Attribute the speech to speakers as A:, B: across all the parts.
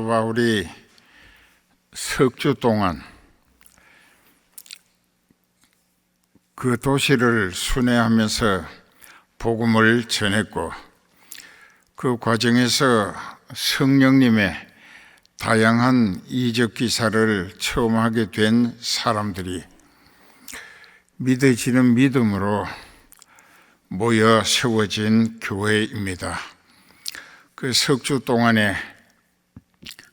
A: 바울이 석 주 동안 그 도시를 순회하면서 복음을 전했고, 그 과정에서 성령님의 다양한 이적 기사를 체험하게 된 사람들이 믿어지는 믿음으로 모여 세워진 교회입니다. 그 석 주 동안에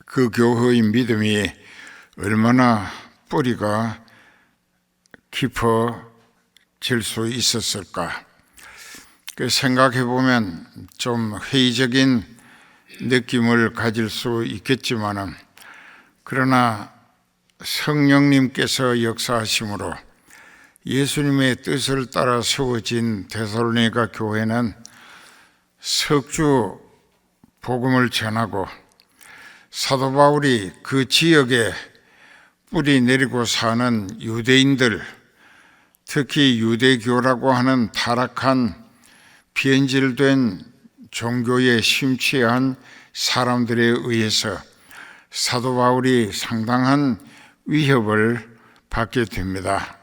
A: 그 교회의 믿음이 얼마나 뿌리가 깊어질 수 있었을까? 생각해 보면 좀 회의적인 느낌을 가질 수 있겠지만은, 그러나 성령님께서 역사하심으로 예수님의 뜻을 따라 세워진 데살로니가 교회는 석주 복음을 전하고, 사도 바울이 그 지역에 뿌리 내리고 사는 유대인들, 특히 유대교라고 하는 타락한 변질된 종교에 심취한 사람들에 의해서 사도 바울이 상당한 위협을 받게 됩니다.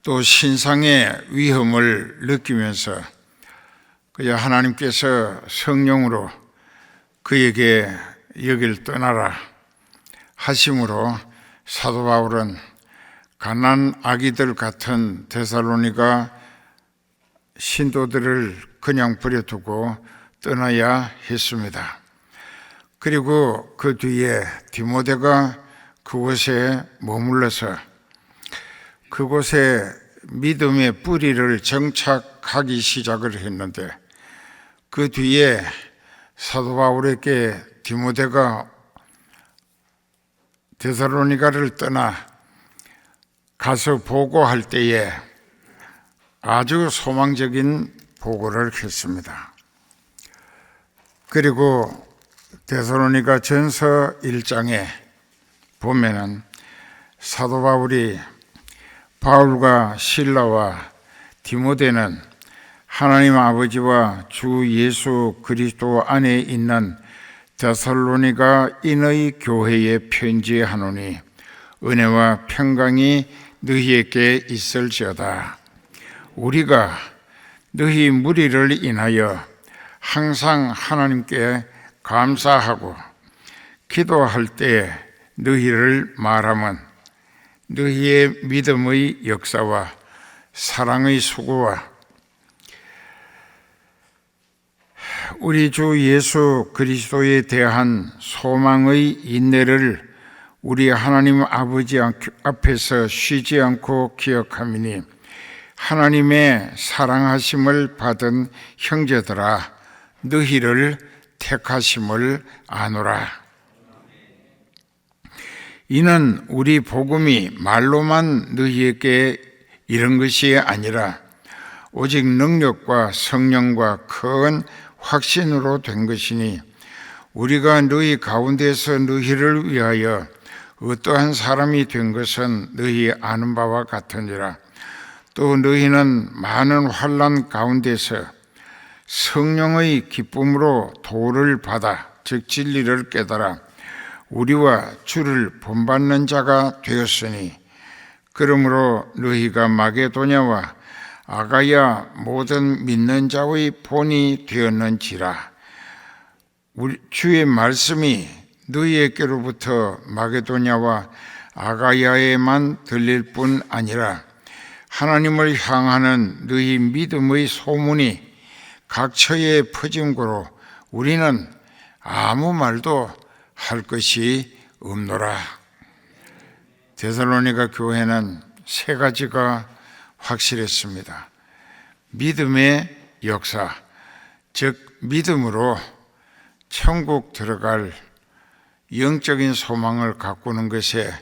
A: 또 신상의 위험을 느끼면서 그야 하나님께서 성령으로 그에게 여길 떠나라 하심으로 사도 바울은 가난 아기들 같은 데살로니가 신도들을 그냥 버려두고 떠나야 했습니다. 그리고 그 뒤에 디모데가 그곳에 머물러서 그곳에 믿음의 뿌리를 정착하기 시작을 했는데, 그 뒤에 사도 바울에게 디모데가 데살로니가를 떠나 가서 보고할 때에 아주 소망적인 보고를 했습니다. 그리고 데살로니가 전서 1장에 보면은 사도 바울이 바울과 실라와 디모데는 하나님 아버지와 주 예수 그리스도 안에 있는 데살로니가 인의 교회에 편지하노니 은혜와 평강이 너희에게 있을지어다. 우리가 너희 무리를 인하여 항상 하나님께 감사하고 기도할 때 너희를 말하면 너희의 믿음의 역사와 사랑의 수고와 우리 주 예수 그리스도에 대한 소망의 인내를 우리 하나님 아버지 앞에서 쉬지 않고 기억하미니 하나님의 사랑하심을 받은 형제들아 너희를 택하심을 아노라. 이는 우리 복음이 말로만 너희에게 이런 것이 아니라 오직 능력과 성령과 큰 확신으로 된 것이니 우리가 너희 가운데서 너희를 위하여 어떠한 사람이 된 것은 너희 아는 바와 같으니라. 또 너희는 많은 환난 가운데서 성령의 기쁨으로 도를 받아 즉 진리를 깨달아 우리와 주를 본받는 자가 되었으니 그러므로 너희가 마게도냐와 아가야 모든 믿는 자의 본이 되었는지라. 주의 말씀이 너희에게로부터 마게도냐와 아가야에만 들릴 뿐 아니라 하나님을 향하는 너희 믿음의 소문이 각처에 퍼짐고로 우리는 아무 말도 할 것이 없노라. 데살로니가 교회는 세 가지가 확실했습니다. 믿음의 역사, 즉 믿음으로 천국 들어갈 영적인 소망을 가꾸는 것에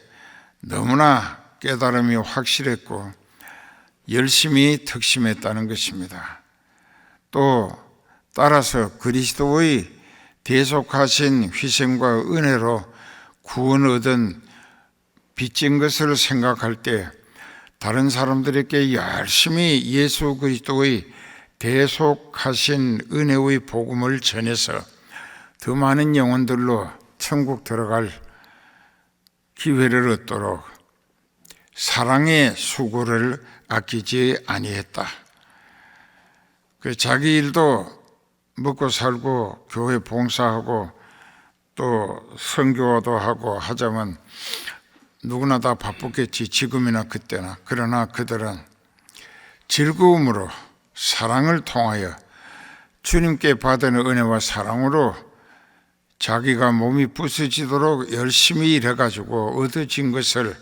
A: 너무나 깨달음이 확실했고 열심히 특심했다는 것입니다. 또 따라서 그리스도의 대속하신 희생과 은혜로 구원 얻은 빚진 것을 생각할 때 다른 사람들에게 열심히 예수 그리스도의 대속하신 은혜의 복음을 전해서 더 많은 영혼들로 천국 들어갈 기회를 얻도록 사랑의 수고를 아끼지 아니했다. 자기 일도 먹고 살고 교회 봉사하고 또 선교도 하고 하자면 누구나 다 바쁘겠지, 지금이나 그때나. 그러나 그들은 즐거움으로 사랑을 통하여 주님께 받은 은혜와 사랑으로 자기가 몸이 부서지도록 열심히 일해가지고 얻어진 것을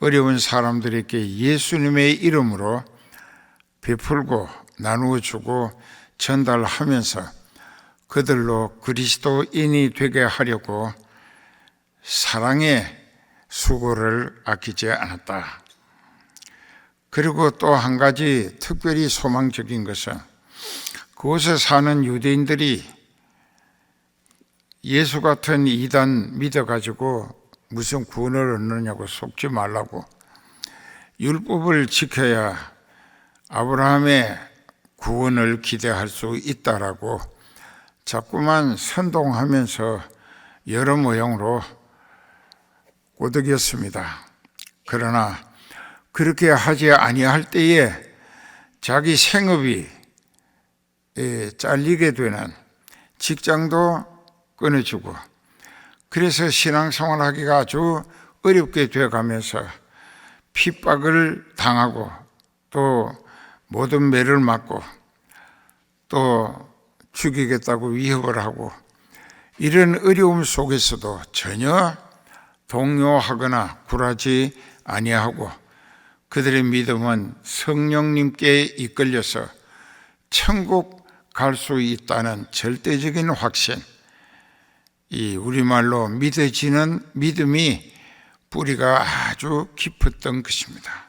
A: 어려운 사람들에게 예수님의 이름으로 베풀고 나누어주고 전달하면서 그들로 그리스도인이 되게 하려고 사랑의 수고를 아끼지 않았다. 그리고 또 한 가지 특별히 소망적인 것은 그곳에 사는 유대인들이 예수 같은 이단 믿어가지고 무슨 구원을 얻느냐고 속지 말라고, 율법을 지켜야 아브라함의 구원을 기대할 수 있다라고 자꾸만 선동하면서 여러 모형으로 꼬드겼습니다. 그러나 그렇게 하지 아니할 때에 자기 생업이 잘리게 되는, 직장도 끊어주고, 그래서 신앙생활하기가 아주 어렵게 되어가면서 핍박을 당하고 또 모든 매를 맞고 또 죽이겠다고 위협을 하고, 이런 어려움 속에서도 전혀 동요하거나 굴하지 아니하고 그들의 믿음은 성령님께 이끌려서 천국 갈 수 있다는 절대적인 확신, 이 우리말로 믿어지는 믿음이 뿌리가 아주 깊었던 것입니다.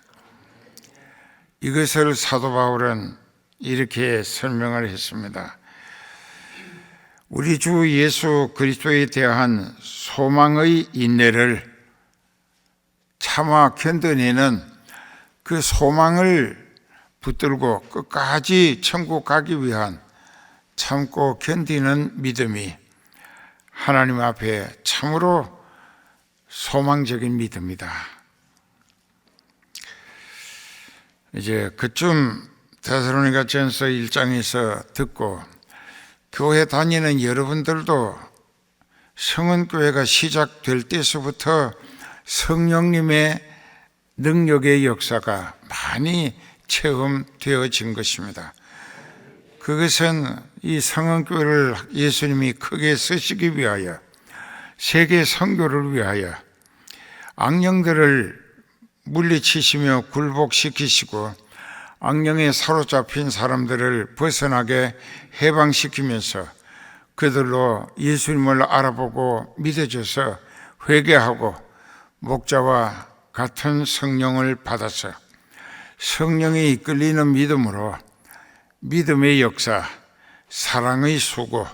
A: 이것을 사도 바울은 이렇게 설명을 했습니다. 우리 주 예수 그리스도에 대한 소망의 인내를 참아 견뎌내는 그 소망을 붙들고 끝까지 천국 가기 위한 참고 견디는 믿음이 하나님 앞에 참으로 소망적인 믿음이다. 이제 그쯤 데살로니가전서 1장에서 듣고 교회 다니는 여러분들도 성은교회가 시작될 때서부터 성령님의 능력의 역사가 많이 체험되어진 것입니다. 그것은 이 성은교회를 예수님이 크게 쓰시기 위하여, 세계 선교를 위하여 악령들을 물리치시며 굴복시키시고 악령에 사로잡힌 사람들을 벗어나게 해방시키면서 그들로 예수님을 알아보고 믿어줘서 회개하고 목자와 같은 성령을 받아서 성령에 이끌리는 믿음으로 믿음의 역사, 사랑의 수고,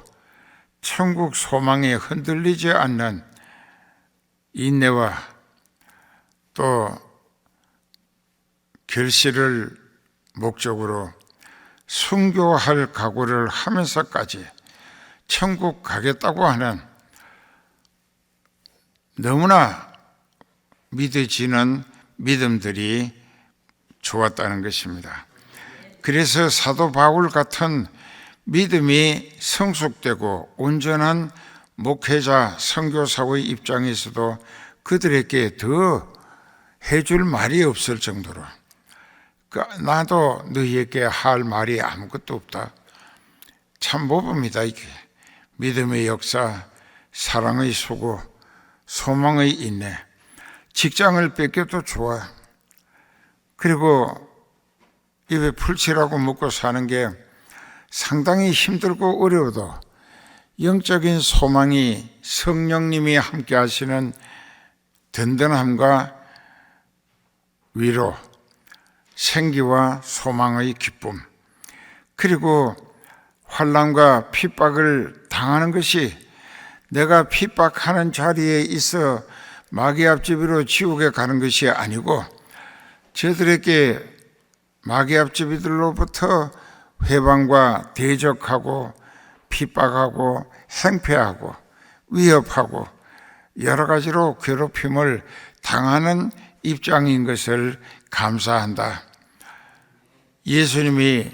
A: 천국 소망에 흔들리지 않는 인내와 또 결실을 목적으로 순교할 각오를 하면서까지 천국 가겠다고 하는 너무나 믿어지는 믿음들이 좋았다는 것입니다. 그래서 사도 바울 같은 믿음이 성숙되고 온전한 목회자, 선교사의 입장에서도 그들에게 더 해줄 말이 없을 정도로, 나도 너희에게 할 말이 아무것도 없다. 참 모범이다 이게. 믿음의 역사, 사랑의 수고, 소망의 인내. 직장을 뺏겨도 좋아. 그리고 입에 풀칠하고 먹고 사는 게 상당히 힘들고 어려워도 영적인 소망이 성령님이 함께 하시는 든든함과 위로, 생기와 소망의 기쁨, 그리고 환난과 핍박을 당하는 것이 내가 핍박하는 자리에 있어 마귀 앞집으로 지옥에 가는 것이 아니고 저들에게 마귀 앞집이들로부터 회방과 대적하고 핍박하고 행패하고 위협하고 여러 가지로 괴롭힘을 당하는 입장인 것을 감사한다. 예수님이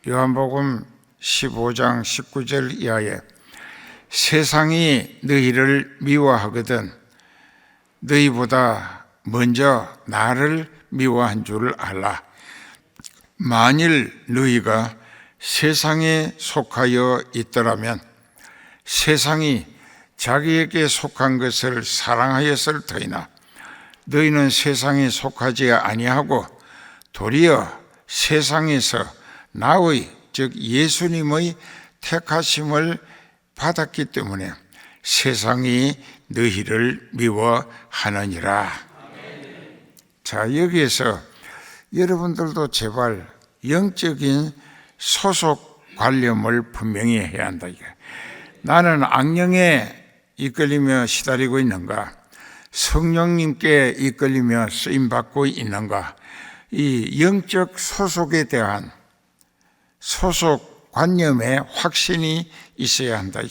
A: 요한복음 15장 19절 이하에 세상이 너희를 미워하거든 너희보다 먼저 나를 미워한 줄 알라. 만일 너희가 세상에 속하여 있더라면 세상이 자기에게 속한 것을 사랑하였을 터이나 너희는 세상에 속하지 아니하고 도리어 세상에서 나의 즉 예수님의 택하심을 받았기 때문에 세상이 너희를 미워하느니라. 자, 여기에서 여러분들도 제발 영적인 소속 관념을 분명히 해야 한다. 나는 악령에 이끌리며 시달리고 있는가? 성령님께 이끌리며 쓰임받고 있는가? 이 영적 소속에 대한 소속 관념에 확신이 있어야 한다.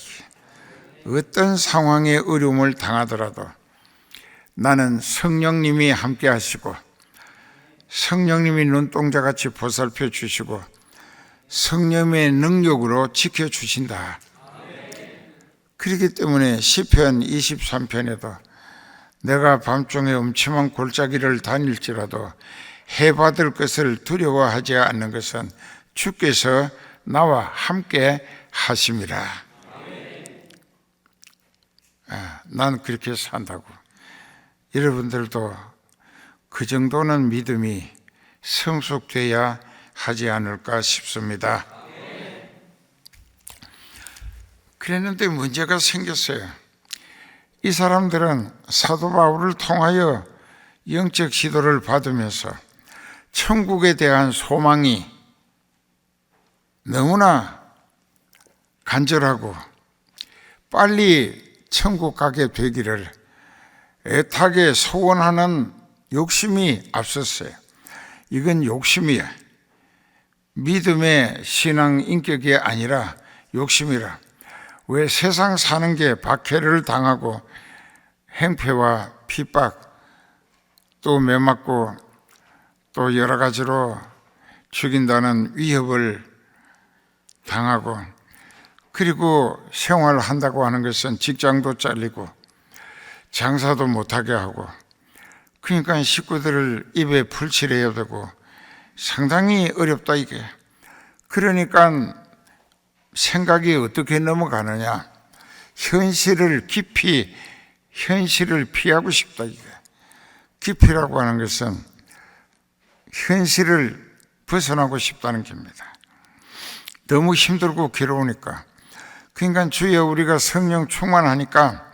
A: 어떤 상황에 어려움을 당하더라도 나는 성령님이 함께 하시고 성령님이 눈동자같이 보살펴 주시고 성령의 능력으로 지켜주신다. 그렇기 때문에 시편 23편에도 내가 밤중에 음침한 골짜기를 다닐지라도 해받을 것을 두려워하지 않는 것은 주께서 나와 함께 하심이라. 난 그렇게 산다고. 여러분들도 그 정도는 믿음이 성숙되어야 하지 않을까 싶습니다. 그랬는데 문제가 생겼어요. 이 사람들은 사도 바울을 통하여 영적 지도를 받으면서 천국에 대한 소망이 너무나 간절하고 빨리 천국 가게 되기를 애타게 소원하는 욕심이 앞섰어요. 이건 욕심이야. 믿음의 신앙 인격이 아니라 욕심이라. 왜 세상 사는 게 박해를 당하고 행패와 핍박 또 매맞고 또 여러 가지로 죽인다는 위협을 당하고 그리고 생활한다고 하는 것은 직장도 잘리고 장사도 못하게 하고 그러니까 식구들을 입에 풀칠해야 되고 상당히 어렵다 이게. 그러니까 생각이 어떻게 넘어가느냐. 현실을 깊이 현실을 피하고 싶다 이게. 깊이라고 하는 것은 현실을 벗어나고 싶다는 겁니다. 너무 힘들고 괴로우니까. 그러니까 주여 우리가 성령 충만하니까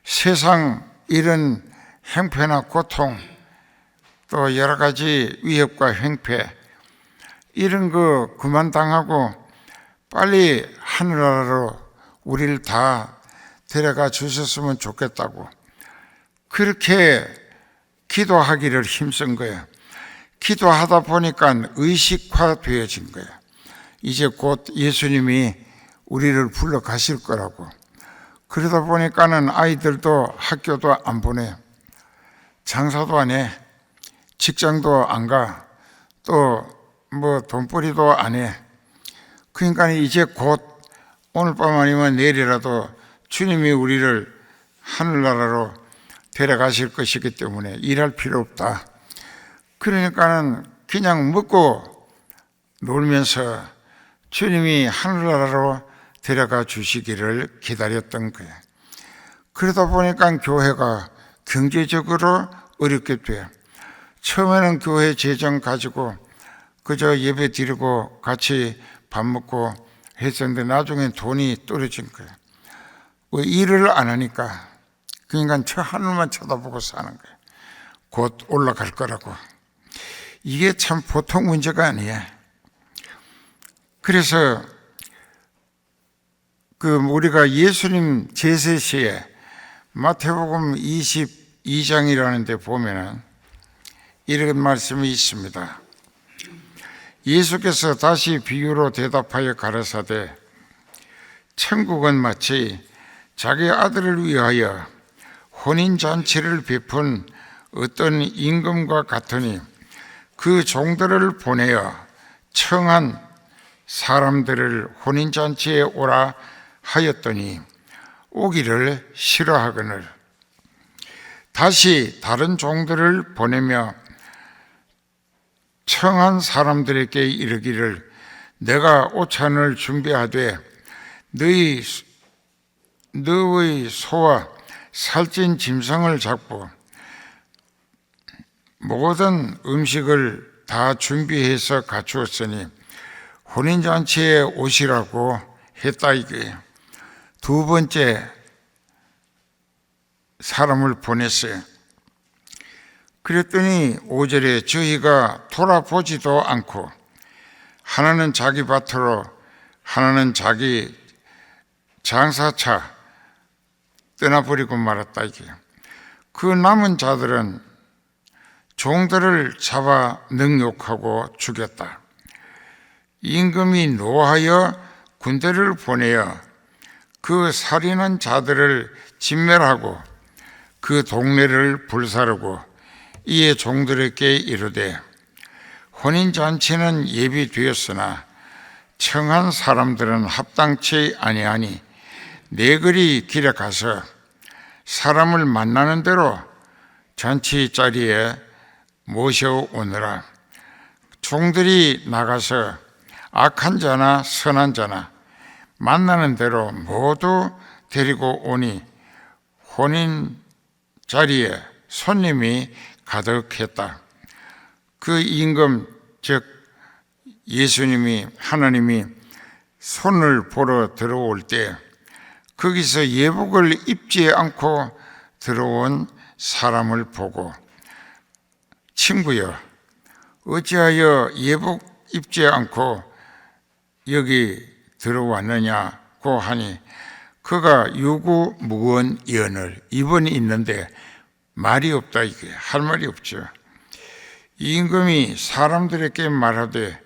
A: 세상 이런 행패나 고통 또 여러 가지 위협과 횡패 이런 거 그만 당하고 빨리 하늘나라로 우리를 다 데려가 주셨으면 좋겠다고 그렇게 기도하기를 힘쓴 거예요. 기도하다 보니까 의식화되어진 거예요. 이제 곧 예수님이 우리를 불러 가실 거라고. 그러다 보니까는 아이들도 학교도 안 보내, 장사도 안 해, 직장도 안 가, 또 뭐 돈벌이도 안 해. 그러니까 이제 곧 오늘 밤 아니면 내일이라도 주님이 우리를 하늘나라로 데려가실 것이기 때문에 일할 필요 없다. 그러니까는 그냥 먹고 놀면서 주님이 하늘나라로 데려가 주시기를 기다렸던 거예요. 그러다 보니까 교회가 경제적으로 어렵게 돼요. 처음에는 교회 재정 가지고 그저 예배 드리고 같이 밥 먹고 했었는데 나중에 돈이 떨어진 거예요. 왜 일을 안 하니까. 그러니까 저 하늘만 쳐다보고 사는 거예요. 곧 올라갈 거라고. 이게 참 보통 문제가 아니에요. 그래서 우리가 예수님 제세시에 마태복음 22장이라는 데 보면은 이런 말씀이 있습니다. 예수께서 다시 비유로 대답하여 가라사대 천국은 마치 자기 아들을 위하여 혼인잔치를 베푼 어떤 임금과 같으니 그 종들을 보내어 청한 사람들을 혼인잔치에 오라 하였더니 오기를 싫어하거늘 다시 다른 종들을 보내며 청한 사람들에게 이르기를 내가 오찬을 준비하되 너의 소와 살찐 짐승을 잡고 모든 음식을 다 준비해서 갖추었으니 혼인잔치에 오시라고 했다 이거예요. 두 번째 사람을 보냈어요. 그랬더니 5절에 저희가 돌아보지도 않고 하나는 자기 밭으로 하나는 자기 장사차 떠나버리고 말았다 이게요. 그 남은 자들은 종들을 잡아 능욕하고 죽였다. 임금이 노하여 군대를 보내어 그 살인한 자들을 진멸하고 그 동네를 불사르고 이에 종들에게 이르되 혼인잔치는 예비되었으나 청한 사람들은 합당치 아니하니 네거리 길에 가서 사람을 만나는 대로 잔치 자리에 모셔오느라. 종들이 나가서 악한 자나 선한 자나 만나는 대로 모두 데리고 오니 혼인 자리에 손님이 가득했다. 그 임금 즉 예수님이 하나님이 손을 보러 들어올 때 거기서 예복을 입지 않고 들어온 사람을 보고 친구여 어찌하여 예복 입지 않고 여기 들어왔느냐고 하니 그가 유구무원연을 입은 있는데 말이 없다 이게 할 말이 없죠. 임금이 사람들에게 말하되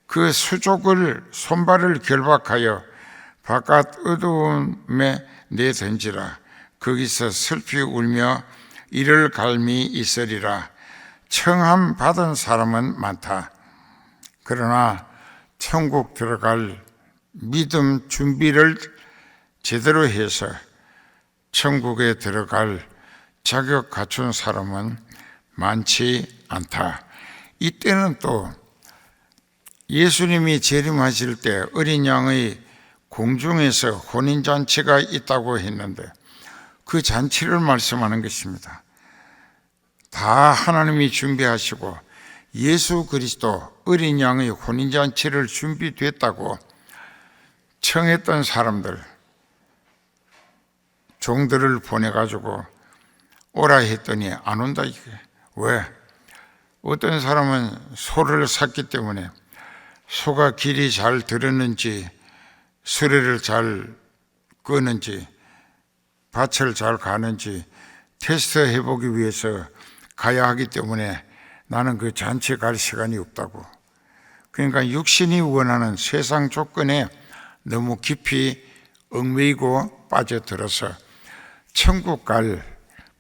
A: 그 수족을 손발을 결박하여 바깥 어두움에 내던지라. 거기서 슬피 울며 이를 갈미 있으리라. 청함 받은 사람은 많다. 그러나 천국 들어갈 믿음 준비를 제대로 해서 천국에 들어갈 자격 갖춘 사람은 많지 않다. 이때는 또 예수님이 재림하실 때 어린 양의 공중에서 혼인잔치가 있다고 했는데 그 잔치를 말씀하는 것입니다. 다 하나님이 준비하시고 예수 그리스도 어린 양의 혼인잔치를 준비됐다고 청했던 사람들 종들을 보내가지고 오라 했더니 안 온다 이게. 왜? 어떤 사람은 소를 샀기 때문에 소가 길이 잘 들었는지 수레를 잘 끄는지 밭을 잘 가는지 테스트 해보기 위해서 가야 하기 때문에 나는 그 잔치 갈 시간이 없다고. 그러니까 육신이 원하는 세상 조건에 너무 깊이 얽매이고 빠져들어서 천국 갈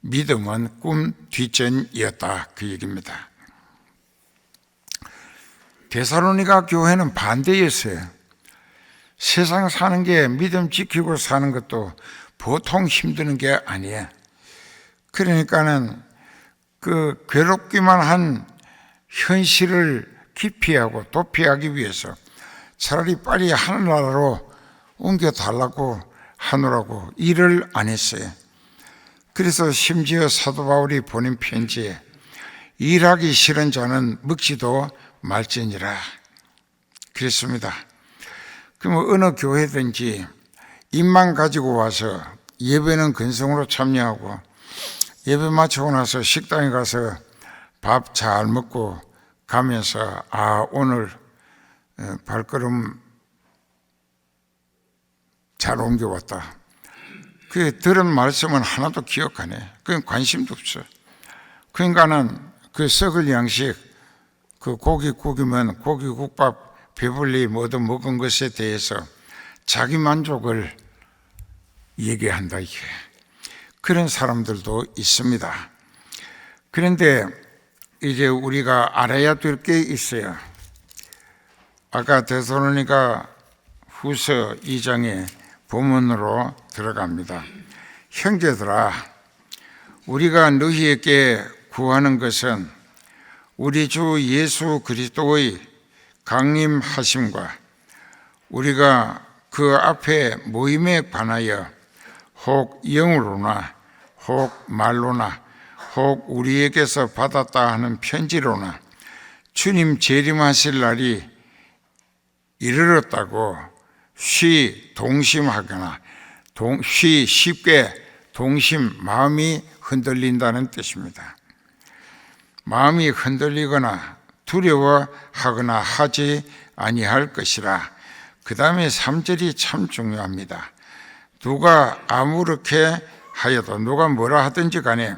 A: 믿음은 꿈 뒷전이었다 그 얘기입니다. 데살로니가 교회는 반대였어요. 세상 사는 게 믿음 지키고 사는 것도 보통 힘드는 게 아니에요. 그러니까는 그 괴롭기만 한 현실을 기피하고 도피하기 위해서 차라리 빨리 하늘나라로 옮겨달라고 하느라고 일을 안 했어요. 그래서 심지어 사도 바울이 보낸 편지에 일하기 싫은 자는 먹지도 말지니라 그랬습니다. 그러면 어느 교회든지 입만 가지고 와서 예배는 근성으로 참여하고 예배 마치고 나서 식당에 가서 밥 잘 먹고 가면서 오늘 발걸음 잘 옮겨왔다. 그 들은 말씀은 하나도 기억 안 해. 그건 관심도 없어. 그러니까는 그 썩을 양식, 그 고기국이면 고기국밥 배불리 뭐든 먹은 것에 대해서 자기 만족을 얘기한다 이게. 그런 사람들도 있습니다. 그런데 이제 우리가 알아야 될 게 있어요. 아까 데살로니가 후서 2장의 본문으로 들어갑니다. 형제들아, 우리가 너희에게 구하는 것은 우리 주 예수 그리스도의 강림하심과 우리가 그 앞에 모임에 관하여 혹 영으로나 혹 말로나 혹 우리에게서 받았다 하는 편지로나 주님 재림하실 날이 이르렀다고 동심하거나 쉽게 마음이 흔들린다는 뜻입니다. 마음이 흔들리거나 두려워하거나 하지 아니할 것이라. 그 다음에 3절이 참 중요합니다. 누가 아무렇게 하여도 누가 뭐라 하든지 간에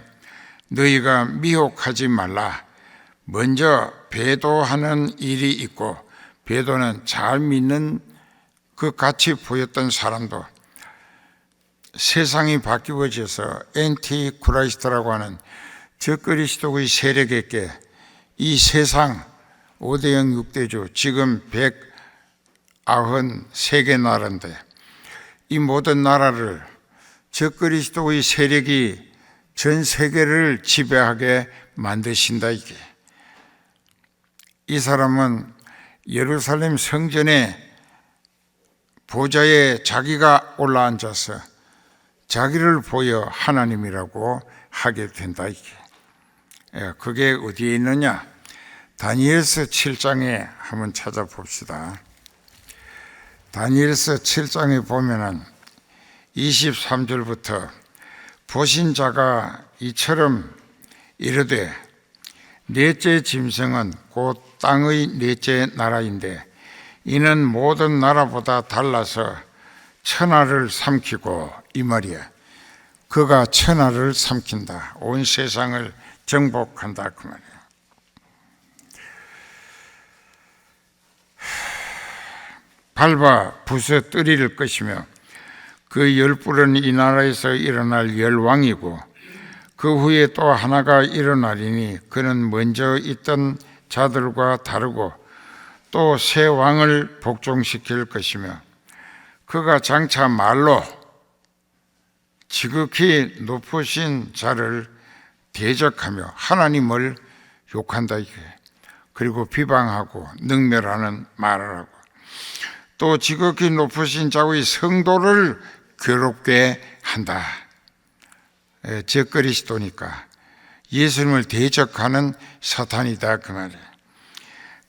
A: 너희가 미혹하지 말라. 먼저 배도하는 일이 있고, 배도는 잘 믿는 그 같이 보였던 사람도 세상이 바뀌어져서 엔티크라이스트라고 하는 적그리스도의 세력에게 이 세상 5대영 6대주 지금 193개 나라인데 이 모든 나라를 적그리스도의 세력이 전 세계를 지배하게 만드신다 이게. 이 사람은 예루살렘 성전에 보좌에 자기가 올라앉아서 자기를 보여 하나님이라고 하게 된다 이게. 그게 어디에 있느냐? 다니엘서 7장에 한번 찾아봅시다. 다니엘서 7장에 보면은 23절부터 보신 자가 이처럼 이르되 넷째 짐승은 곧 땅의 넷째 나라인데 이는 모든 나라보다 달라서 천하를 삼키고, 이 말이야. 그가 천하를 삼킨다. 온 세상을 정복한다 그 말이야. 밟아 부서뜨릴 것이며 그 열불은 이 나라에서 일어날 열왕이고 그 후에 또 하나가 일어나리니 그는 먼저 있던 자들과 다르고 또 새 왕을 복종시킬 것이며 그가 장차 말로 지극히 높으신 자를 대적하며 하나님을 욕한다 이게. 그리고 비방하고 능멸하는 말을 하고 또 지극히 높으신 자의 성도를 괴롭게 한다. 적그리스도니까 예수님을 대적하는 사탄이다 그 말이에요.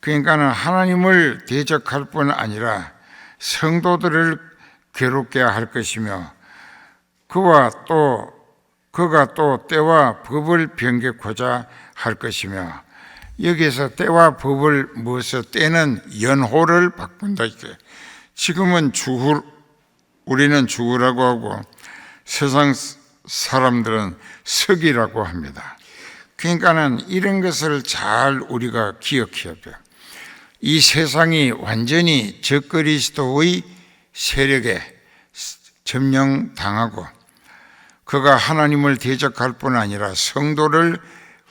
A: 그러니까는 하나님을 대적할 뿐 아니라 성도들을 괴롭게 할 것이며 그가 또 때와 법을 변개코자 할 것이며, 여기에서 때와 법을 무엇을, 때는 연호를 바꾼다 이게. 지금은 우리는 주후라고 하고 세상 사람들은 석이라고 합니다. 그러니까는 이런 것을 잘 우리가 기억해야 돼요. 이 세상이 완전히 적그리스도의 세력에 점령당하고 그가 하나님을 대적할 뿐 아니라 성도를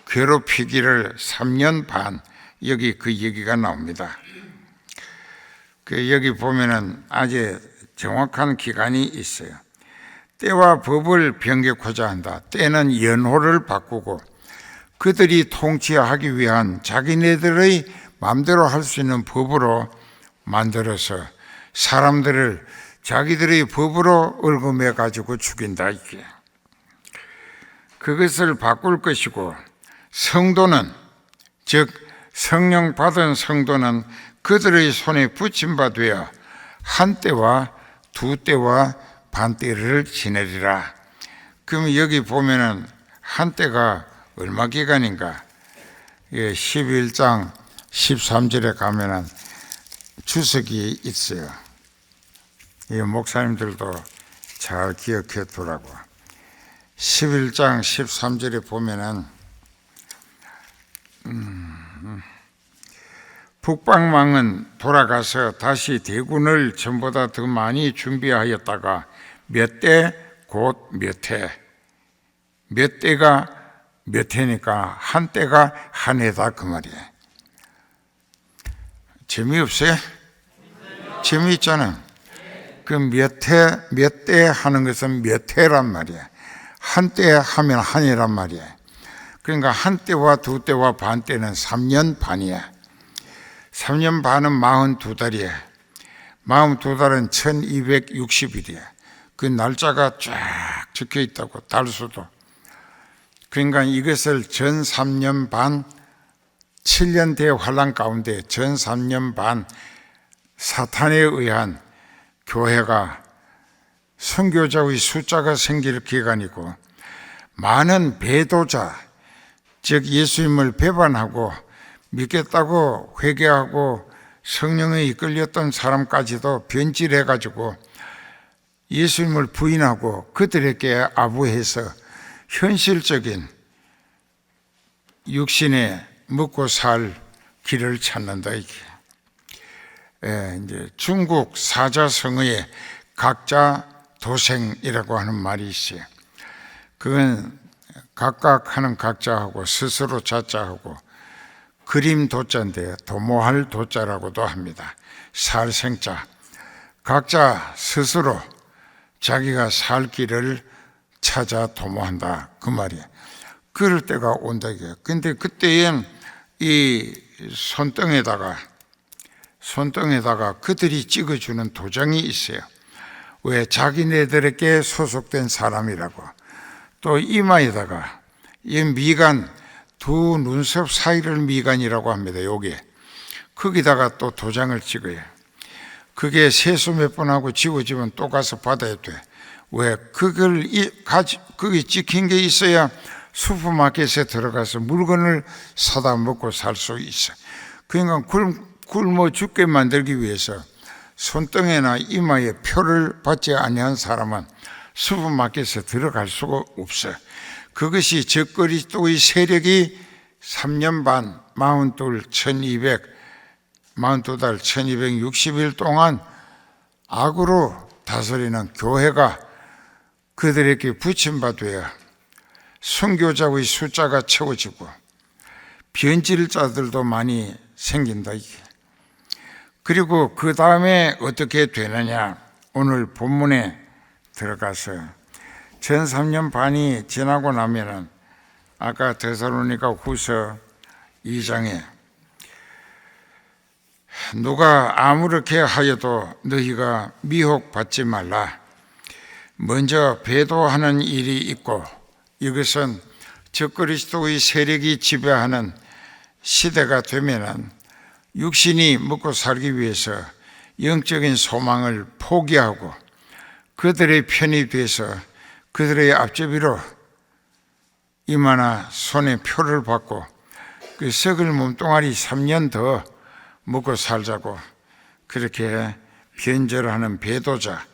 A: 괴롭히기를 3년 반, 여기 그 얘기가 나옵니다. 여기 보면은 아주 정확한 기간이 있어요. 때와 법을 변개코자 한다. 때는 연호를 바꾸고 그들이 통치하기 위한 자기네들의 마음대로 할 수 있는 법으로 만들어서 사람들을 자기들의 법으로 얽어매 가지고 죽인다 이게. 그것을 바꿀 것이고, 성도는, 즉 성령 받은 성도는 그들의 손에 붙임 바 되어 한 때와 두 때와 반 때를 지내리라. 그럼 여기 보면은 한 때가 얼마 기간인가? 11장 13절에 가면은 주석이 있어요. 목사님들도 잘 기억해 두라고. 11장 13절에 보면은 북방왕은 돌아가서 다시 대군을 전보다 더 많이 준비하였다가 몇 대 곧 몇 해. 몇 때가 몇 해니까 한 때가 한 해다 그 말이에요. 재미없어요? 재미있잖아요. 그 몇 해, 몇 때 하는 것은 몇 해란 말이에요. 한 때 하면 한 해란 말이에요. 그러니까 한 때와 두 때와 반 때는 3년 반이에요. 3년 반은 42달이에요. 42달은 1260일이에요. 그 날짜가 쫙 적혀 있다고, 달수도. 그러니까 이것을 전 3년 반, 7년 대환란 가운데 전 3년 반 사탄에 의한 교회가 선교자의 숫자가 생길 기간이고, 많은 배도자, 즉 예수님을 배반하고 믿겠다고 회개하고 성령에 이끌렸던 사람까지도 변질해가지고 예수님을 부인하고 그들에게 아부해서 현실적인 육신에 먹고 살 길을 찾는다, 이게. 이제 중국 사자성어에 각자 도생이라고 하는 말이 있어요. 그건 각각 하는 각자하고 스스로 자자하고 그림 도자인데 도모할 도자라고도 합니다. 살생자. 각자 스스로 자기가 살 길을 찾아 도모한다 그 말이에요. 그럴 때가 온다 이게. 근데 그때엔 이 손등에다가 그들이 찍어주는 도장이 있어요. 왜? 자기네들에게 소속된 사람이라고. 또 이마에다가 이 미간, 두 눈썹 사이를 미간이라고 합니다. 요게. 거기다가 또 도장을 찍어요. 그게 세수 몇 번 하고 지워지면 또 가서 받아야 돼. 왜? 거기 찍힌 게 있어야 슈퍼마켓에 들어가서 물건을 사다 먹고 살 수 있어. 그러니까 굶어 죽게 만들기 위해서 손등에나 이마에 표를 받지 아니한 사람은 슈퍼마켓에 들어갈 수가 없어. 그것이 적그리스도의 세력이 3년 반, 42달 1260일 동안 악으로 다스리는 교회가 그들에게 붙임받아야 선교자의 숫자가 채워지고 변질자들도 많이 생긴다, 이게. 그리고 그 다음에 어떻게 되느냐, 오늘 본문에 들어가서 전 3년 반이 지나고 나면은 아까 데살로니가 후서 2장에 누가 아무렇게 하여도 너희가 미혹받지 말라. 먼저 배도하는 일이 있고 이것은 적그리스도의 세력이 지배하는 시대가 되면은 육신이 먹고 살기 위해서 영적인 소망을 포기하고 그들의 편이 돼서 그들의 앞제비로 이마나 손에 표를 받고 그 썩을 몸뚱아리 3년 더 먹고 살자고 그렇게 변절하는 배도자,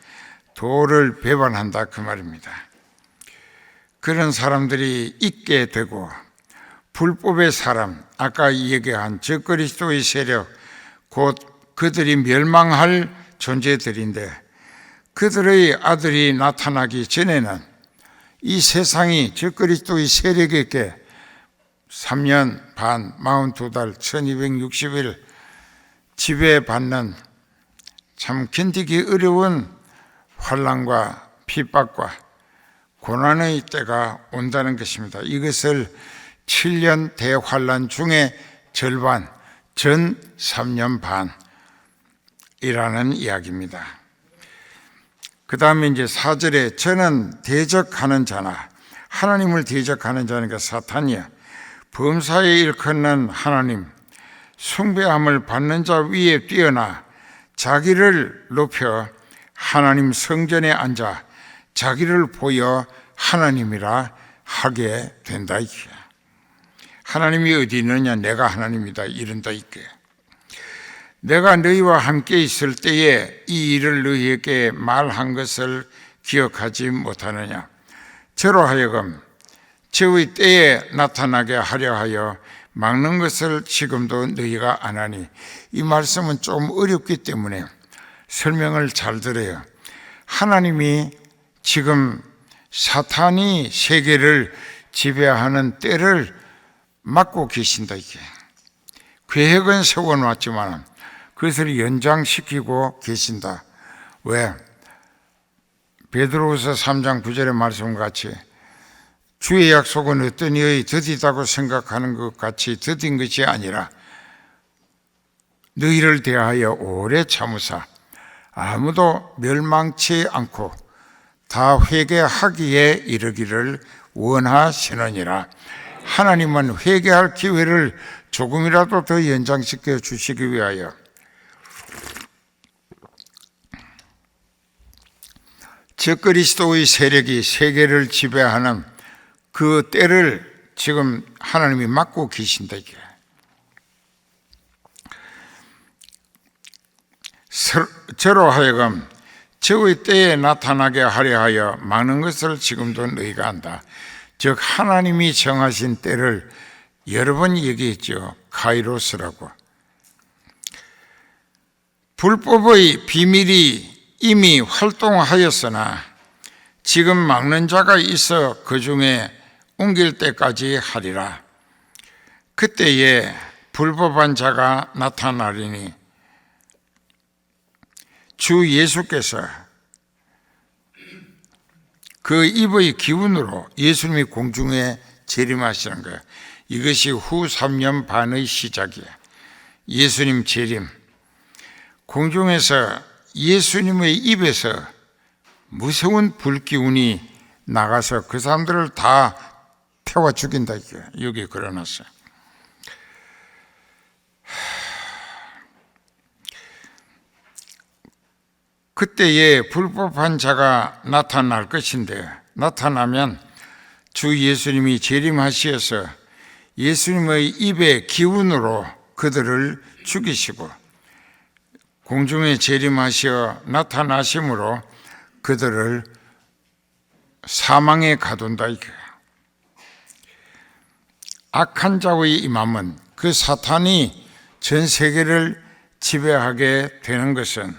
A: 도를 배반한다 그 말입니다. 그런 사람들이 있게 되고 불법의 사람, 아까 얘기한 적그리스도의 세력, 곧 그들이 멸망할 존재들인데 그들의 아들이 나타나기 전에는 이 세상이 적그리스도의 세력에게 3년 반, 42달, 1260일 지배받는 참 견디기 어려운 환난과 핍박과 고난의 때가 온다는 것입니다. 이것을 7년 대환란 중에 절반, 전 3년 반이라는 이야기입니다. 그 다음에 이제 4절에 저는 대적하는 자나, 하나님을 대적하는 자니까 사탄이야. 범사에 일컫는 하나님, 숭배함을 받는 자 위에 뛰어나 자기를 높여 하나님 성전에 앉아 자기를 보여 하나님이라 하게 된다. 하나님이 어디 있느냐? 내가 하나님이다 이른다. 이게 내가 너희와 함께 있을 때에 이 일을 너희에게 말한 것을 기억하지 못하느냐? 저로 하여금 저의 때에 나타나게 하려 하여 막는 것을 지금도 너희가 안 하니. 이 말씀은 좀 어렵기 때문에 설명을 잘 들어요. 하나님이 지금 사탄이 세계를 지배하는 때를 막고 계신다. 이게 계획은 세워놨지만 그것을 연장시키고 계신다. 왜? 베드로후서 3장 9절의 말씀같이 주의 약속은 어떤 이의 더디다고 생각하는 것 같이 더딘 것이 아니라 너희를 대하여 오래 참으사 아무도 멸망치 않고 다 회개하기에 이르기를 원하시느니라. 하나님은 회개할 기회를 조금이라도 더 연장시켜 주시기 위하여 적그리스도의 세력이 세계를 지배하는 그 때를 지금 하나님이 막고 계신다. 저로 하여금 저의 때에 나타나게 하려 하여 막는 것을 지금도 너희가 안다. 즉 하나님이 정하신 때를 여러 번 얘기했죠. 카이로스라고. 불법의 비밀이 이미 활동하였으나 지금 막는 자가 있어 그 중에 옮길 때까지 하리라. 그때에 불법한 자가 나타나리니 주 예수께서 그 입의 기운으로 예수님이 공중에 재림하시는 거예요. 이것이 후 3년 반의 시작이에요. 예수님 재림. 공중에서 예수님의 입에서 무서운 불기운이 나가서 그 사람들을 다 태워 죽인다. 여기 그려놨어요. 그때에 불법한 자가 나타날 것인데 나타나면 주 예수님이 재림하시어서 예수님의 입의 기운으로 그들을 죽이시고 공중에 재림하시어 나타나심으로 그들을 사망에 가둔다. 악한 자의 임함은 그 사탄이 전 세계를 지배하게 되는 것은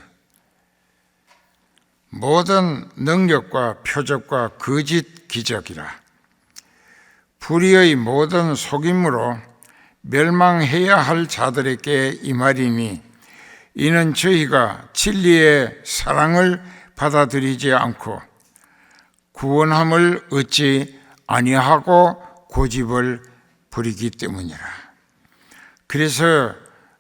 A: 모든 능력과 표적과 거짓 기적이라 불의의 모든 속임으로 멸망해야 할 자들에게 임하리니 이는 저희가 진리의 사랑을 받아들이지 않고 구원함을 얻지 아니하고 고집을 부리기 때문이라. 그래서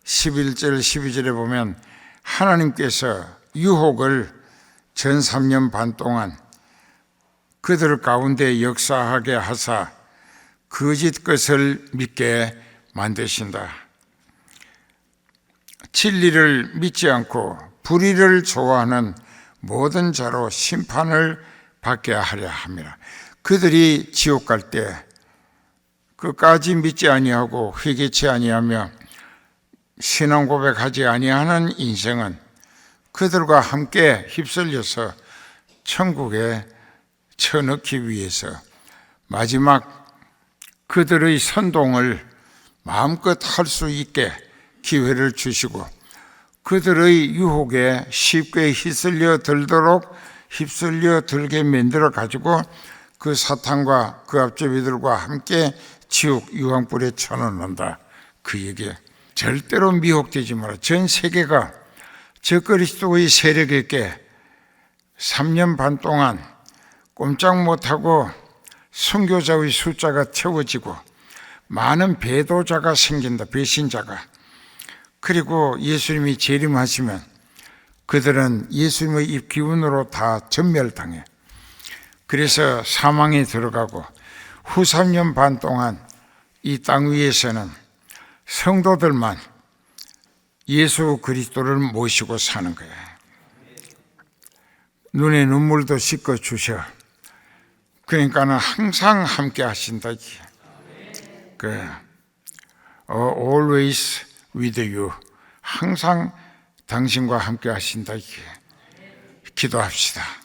A: 11절 12절에 보면 하나님께서 유혹을 전 3년 반 동안 그들 가운데 역사하게 하사 거짓 것을 믿게 만드신다. 진리를 믿지 않고 불의를 좋아하는 모든 자로 심판을 받게 하려 함이라. 그들이 지옥 갈 때 끝까지 믿지 아니하고 회개치 아니하며 신앙 고백하지 아니하는 인생은 그들과 함께 휩쓸려서 천국에 쳐넣기 위해서 마지막 그들의 선동을 마음껏 할 수 있게 기회를 주시고 그들의 유혹에 쉽게 휩쓸려 들도록 휩쓸려 들게 만들어 가지고 그 사탄과 그 앞제비들과 함께 지옥 유황불에 쳐넣는다. 그 얘기에 절대로 미혹되지 마라. 전 세계가 적그리스도의 세력에게 3년 반 동안 꼼짝 못하고 선교자의 숫자가 채워지고 많은 배도자가 생긴다. 배신자가. 그리고 예수님이 재림하시면 그들은 예수님의 입 기운으로 다 전멸당해. 그래서 사망에 들어가고 후 3년 반 동안 이 땅 위에서는 성도들만 예수 그리스도를 모시고 사는 거야. 눈에 눈물도 씻겨 주셔. 그러니까는 항상 함께 하신다. Always with you. 항상 당신과 함께 하신다. 기도합시다.